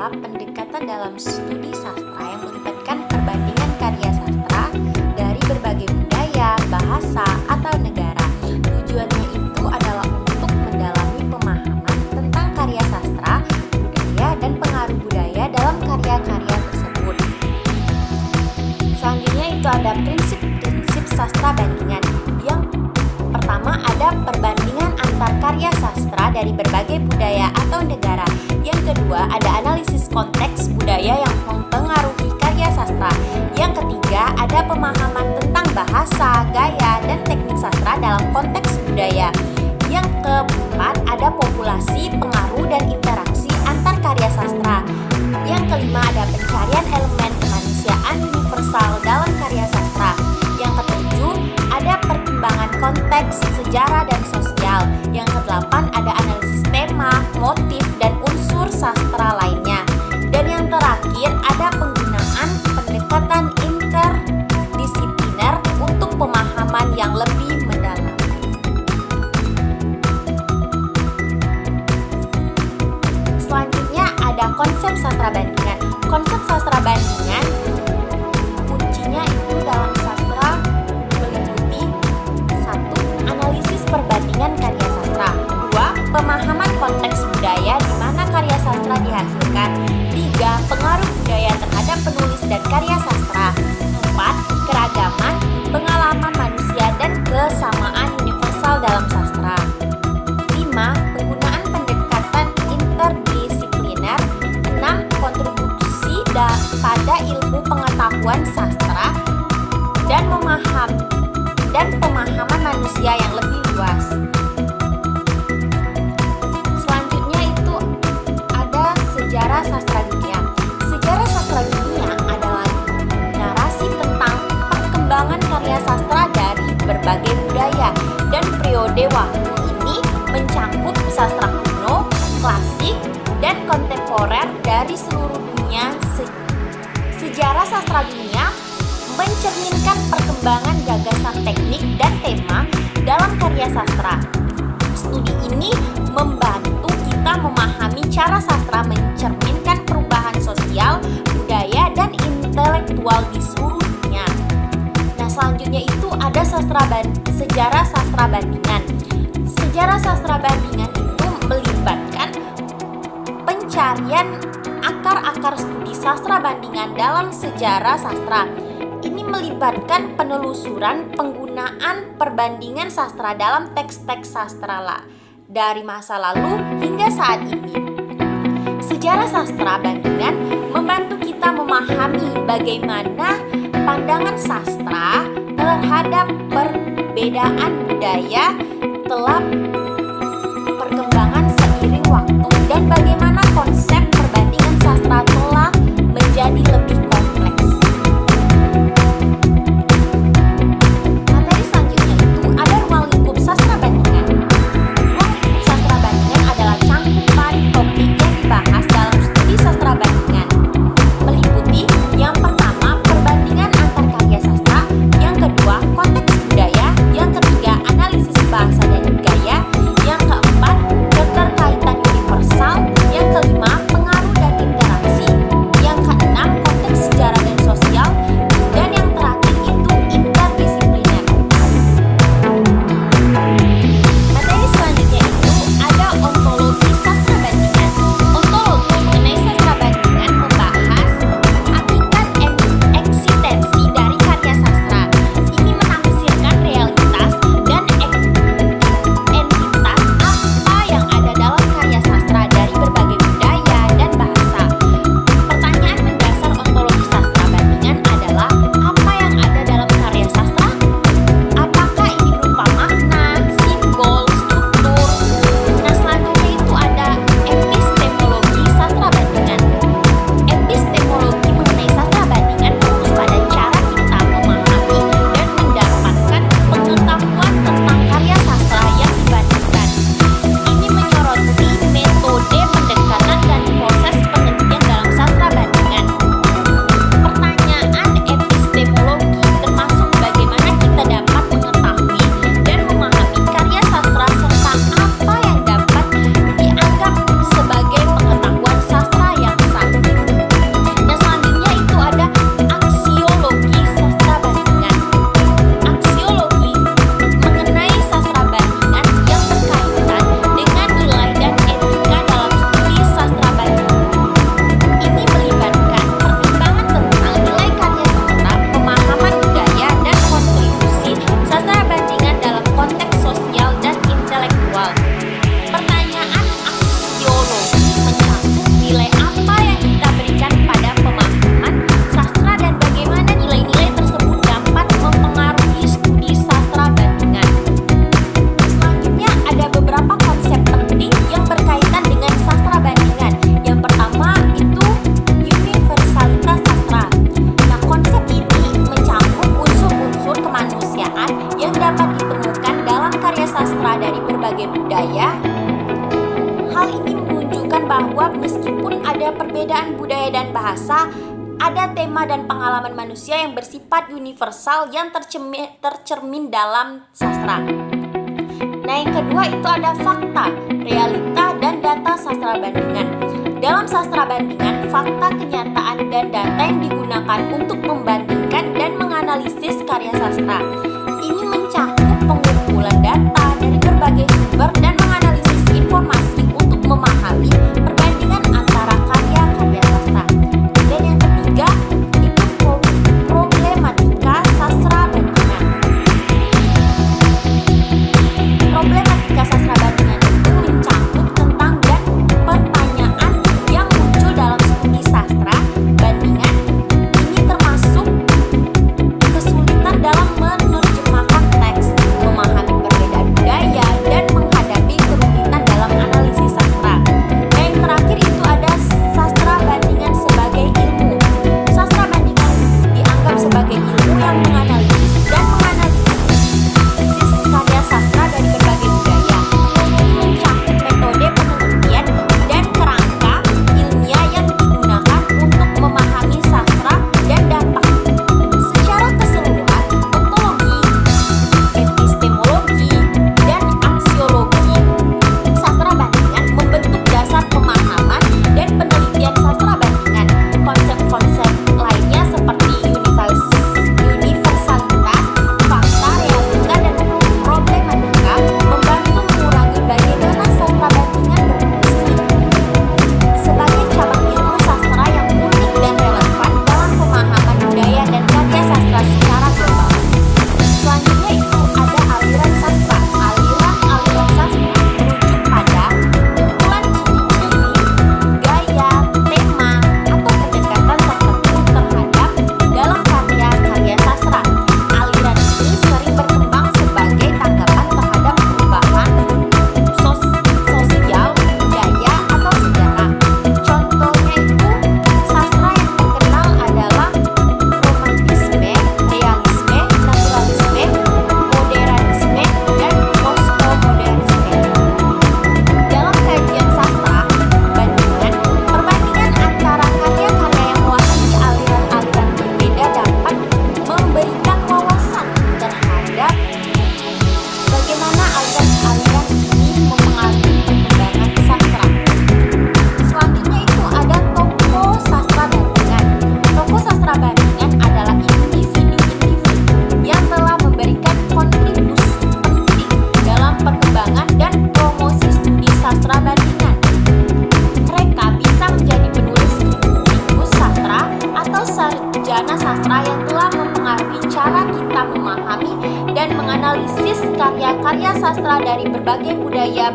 adalah pendekatan dalam studi sastra yang melibatkan perbandingan karya sastra dari berbagai budaya, bahasa, atau negara. Tujuannya itu adalah untuk mendalami pemahaman tentang karya sastra, budaya, dan pengaruh budaya dalam karya-karya tersebut. Selanjutnya itu ada prinsip-prinsip sastra bandingan. Yang pertama ada perbandingan antar karya sastra dari berbagai budaya atau negara. Yang kedua ada analisis konteks budaya yang mempengaruhi karya sastra. Yang ketiga ada pemahaman tentang bahasa, gaya, dan teknik sastra dalam konteks budaya. Yang keempat ada populasi, pengaruh, dan interaksi antar karya sastra. Yang kelima ada pencarian elemen kemanusiaan universal dalam karya sastra. Yang ketujuh ada pertimbangan konteks, sejarah, dan sosial. Yang kedelapan ada analisis tema, motif, dan unsur sastra lainnya. Dan yang terakhir ada penggunaan pendekatan interdisipliner untuk pemahaman yang lebih mendalam. Selanjutnya ada konsep sastra bandingan. Konsep sastra bandingan kuncinya itu dalam sastra meliputi 1. Analisis perbandingan karya sastra. 2. Pemahaman konteks budaya di mana karya sastra dihasilkan. 3. Pengaruh budaya terhadap penulis dan karya sastra. 4. Keragaman, pengalaman manusia dan kesamaan universal dalam sastra. 5. Penggunaan pendekatan interdisipliner. 6. Kontribusi pada ilmu pengetahuan sastra dan pemahaman manusia yang lebih luas. Selanjutnya itu ada sejarah sastra dunia. Sejarah sastra dunia adalah narasi tentang perkembangan karya sastra dari berbagai budaya dan periode waktu. Ini mencakup sastra kuno, klasik, dan kontemporer dari seluruh dunia. Sejarah sastra dunia mencerminkan perkembangan gagasan teknik dan tema dalam karya sastra. Studi ini membantu kita memahami cara sastra mencerminkan perubahan sosial, budaya, dan intelektual di seluruh dunia. Nah, selanjutnya itu ada sejarah sastra bandingan. Sejarah sastra bandingan itu melibatkan pencarian akar-akar studi sastra bandingan dalam sejarah sastra. Ini melibatkan penelusuran penggunaan perbandingan sastra dalam teks-teks sastra dari masa lalu hingga saat ini. Sejarah sastra bandingan membantu kita memahami bagaimana pandangan sastra terhadap perbedaan budaya telah perkembangan seiring waktu dan bagaimana konsep perbandingan sastra telah menjadi lebih kompleks. Materi selanjutnya itu ada ruang lingkup sastra bandingan. Ruang lingkup sastra bandingan adalah cangkupan topik yang dibahas dalam studi sastra bandingan. Meliputi yang pertama perbandingan antar karya sastra, yang kedua konteks budaya, yang ketiga analisis bahasa dan gaya, meskipun ada perbedaan budaya dan bahasa, ada tema dan pengalaman manusia yang bersifat universal yang tercermin dalam sastra. Nah, yang kedua itu ada fakta, realita, dan data sastra bandingan. Dalam sastra bandingan, fakta, kenyataan, dan data yang digunakan untuk membandingkan dan menganalisis karya sastra. Ini mencakup pengumpulan data dari berbagai sumber dan menganalisis informasi untuk memahami perbandingan antara karya-karya sastra. Dan yang ketiga itu problematika sastra bandingan. Problematika sastra bandingan itu mencakup tentang dan pertanyaan yang muncul dalam studi sastra bandingan. Ini termasuk kesulitan dalam menerjemahkan teks, memahami perbedaan budaya, dan menghadapi kerumitan dalam analisis sastra. Dan yang terakhir itu ada sastra bandingan sebagai ilmu. Sastra bandingan dianggap sebagai ilmu yang menganalisis dan menganalisis karya sastra dari berbagai budaya. Ini mencakup metode penelitian dan kerangka ilmiah yang digunakan untuk memahami sastra dan dampak. Secara keseluruhan, ontologi, epistemologi, dan aksiologi sastra bandingan membentuk dasar pemahaman dan penelitian sastra bandingan. Konsep-konsep lainnya seperti universalitas, fakta, realita, dan problematika membantu mengurangi bagaimana sastra bandingan berfungsi sebagai cabang ilmu sastra yang unik dan relevan dalam pemahaman budaya dan karya sastra secara global. Selanjutnya itu ada aliran sastra. Aliran sastra merujuk pada kumpulan ciri-ciri, gaya, tema, atau pendekatan tertentu terhadap dalam karya-karya sastra. Aliran ini sering berkembang sebagai tanggapan terhadap perubahan sosial, budaya, atau sejarah. Contohnya itu sastra yang terkenal adalah romantisme, realisme, naturalisme, modernisme, dan postmodernisme. Dalam kajian sastra bandingan, perbandingan antara karya-karya yang mewakili aliran-aliran berbeda dapat memberikan wawasan terhadap bagaimana aliran-aliran ini mempengaruhi perkembangan sastra. Selanjutnya itu ada tokoh sastra bandingan. Tokoh sastra bandingan adalah individu-individu yang telah memberikan kontribusi penting dalam perkembangan dan promosi studi sastra bandingan. Mereka bisa menjadi penulis buku sastra atau sarjana sastra yang telah mempengaruhi cara kita memahami dan menganalisis karya-karya sastra dari berbagai budaya.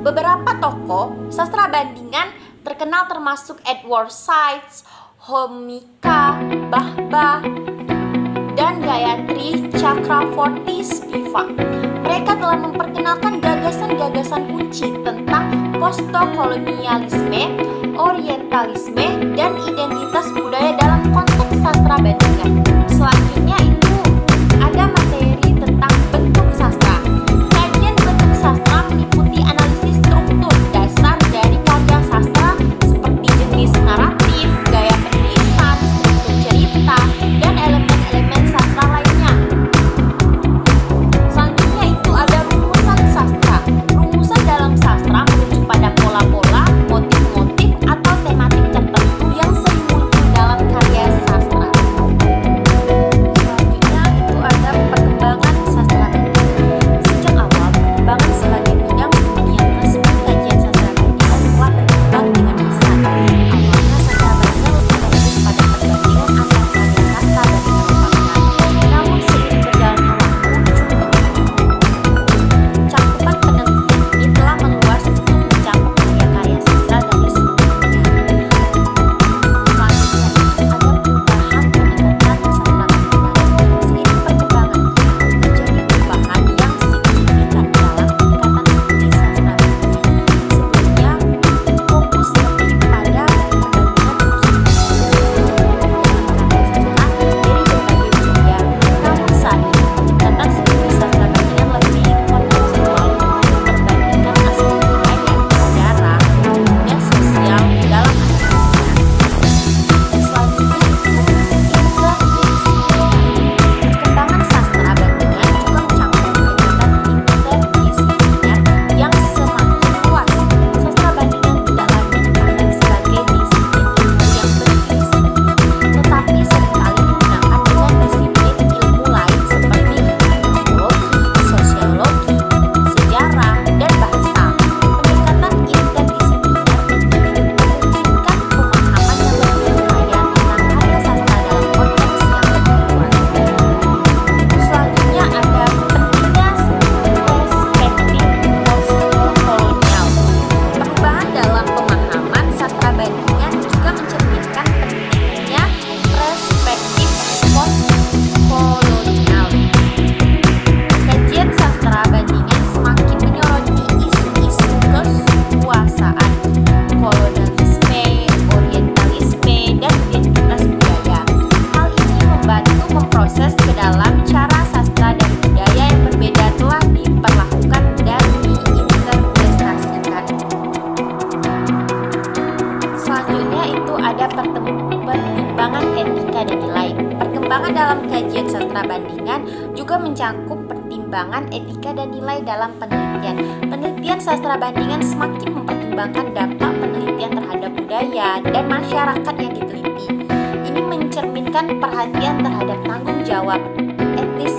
Beberapa tokoh sastra bandingan terkenal termasuk Edward Said, Homika Bhabha, dan Gayatri Chakravorty Spivak. Mereka telah memperkenalkan gagasan-gagasan kunci tentang postkolonialisme, orientalisme, dan identitas budaya dalam konteks sastra bandingan. Selanjutnya itu ada materi tentang bentuk sastra. Kajian bentuk sastra meliputi analisis struktur dasar dari karya sastra seperti jenis naratif, gaya penulisan, struktur cerita, dan elemen-elemen sastra lainnya. Selanjutnya itu ada rumusan sastra. Rumusan dalam sastra merujuk pada pola-pola, motif-motif, atau tematik tertentu yang sering muncul dalam karya sastra. kajian sastra bandingan juga mencakup pertimbangan etika dan nilai dalam penelitian. Penelitian sastra bandingan semakin mempertimbangkan dampak penelitian terhadap budaya dan masyarakat yang diteliti. Ini mencerminkan perhatian terhadap tanggung jawab etis